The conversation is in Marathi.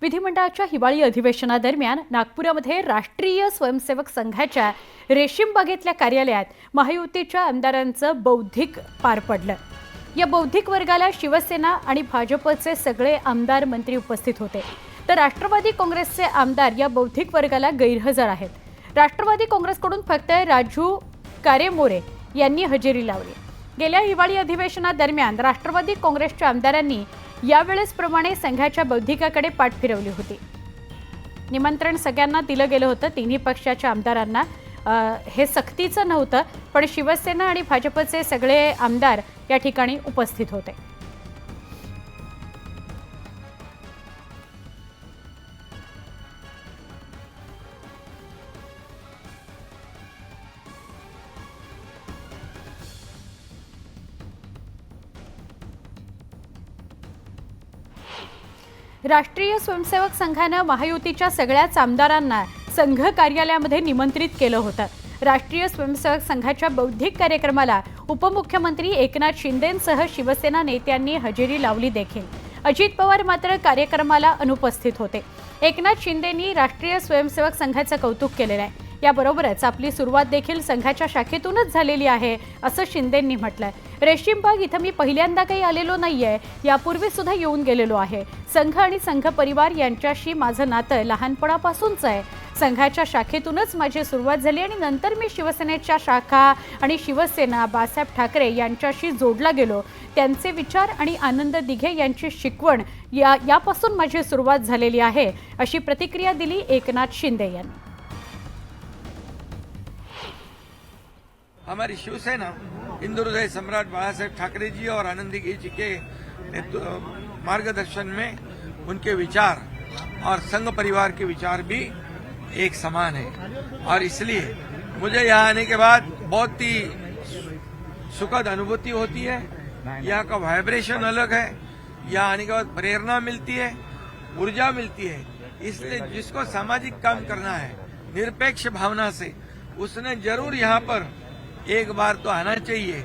विधिमंडळाच्या हिवाळी अधिवेशनादरम्यान नागपुरामध्ये राष्ट्रीय स्वयंसेवक संघाच्या रेशीम बागेतल्या कार्यालयात महायुतीच्या आमदारांचं बौद्धिक पार पडलं। या बौद्धिक वर्गाला शिवसेना आणि भाजपचे सगळे आमदार मंत्री उपस्थित होते, तर राष्ट्रवादी काँग्रेसचे आमदार या बौद्धिक वर्गाला गैरहजर आहेत। राष्ट्रवादी काँग्रेसकडून फक्त राजू कारेमोरे यांनी हजेरी लावली। गेल्या हिवाळी अधिवेशनादरम्यान राष्ट्रवादी काँग्रेसच्या आमदारांनी यावेळेसप्रमाणे संघाच्या बौद्धिकाकडे पाठ फिरवली होती। निमंत्रण सगळ्यांना दिलं गेलं होतं, तिन्ही पक्षाच्या आमदारांना। हे सक्तीचं नव्हतं, पण शिवसेना आणि भाजपचे सगळे आमदार या ठिकाणी उपस्थित होते। राष्ट्रीय स्वयंसेवक संघाने महायुतीच्या सगळ्याच आमदारांना संघ कार्यालयामध्ये निमंत्रित केलं होतं। राष्ट्रीय स्वयंसेवक संघाच्या बौद्धिक कार्यक्रमाला उपमुख्यमंत्री एकनाथ शिंदेंसह शिवसेना नेत्यांनी हजेरी लावली देखील। अजित पवार मात्र कार्यक्रमाला अनुपस्थित होते। एकनाथ शिंदेंनी राष्ट्रीय स्वयंसेवक संघाचं कौतुक केलेलं आहे। याबरोबरच आपली सुरुवात देखील संघाच्या शाखेतूनच झालेली आहे, असं शिंदेंनी म्हटलंय। रेशीमबाग इथं मी पहिल्यांदा काही आलेलो नाहीये, यापूर्वी सुद्धा येऊन गेलेलो आहे। संघ आणि संघ परिवार यांच्याशी माझं नातं लहानपणापासूनच आहे। संघाच्या शाखेतूनच माझी सुरुवात झाली आणि नंतर मी शिवसेनेच्या शाखा आणि शिवसेना बाळासाहेब ठाकरे यांच्याशी जोडला गेलो। त्यांचे विचार आणि आनंद दिघे यांची शिकवण यापासून माझी सुरुवात झालेली आहे, अशी प्रतिक्रिया दिली एकनाथ शिंदे यांनी। हमारी शिवसेना हिंदुहृदय सम्राट बाळासाहेब ठाकरे जी और आनंदी जी के मार्गदर्शन में उनके विचार और संघ परिवार के विचार भी एक समान है, और इसलिए मुझे यहाँ आने के बाद बहुत ही सुखद अनुभूति होती है। यहाँ का वाइब्रेशन अलग है, यहाँ आने के बाद प्रेरणा मिलती है, ऊर्जा मिलती है। इसलिए जिसको सामाजिक काम करना है निरपेक्ष भावना से, उसने जरूर यहाँ पर एक बार तो आना चाहिए।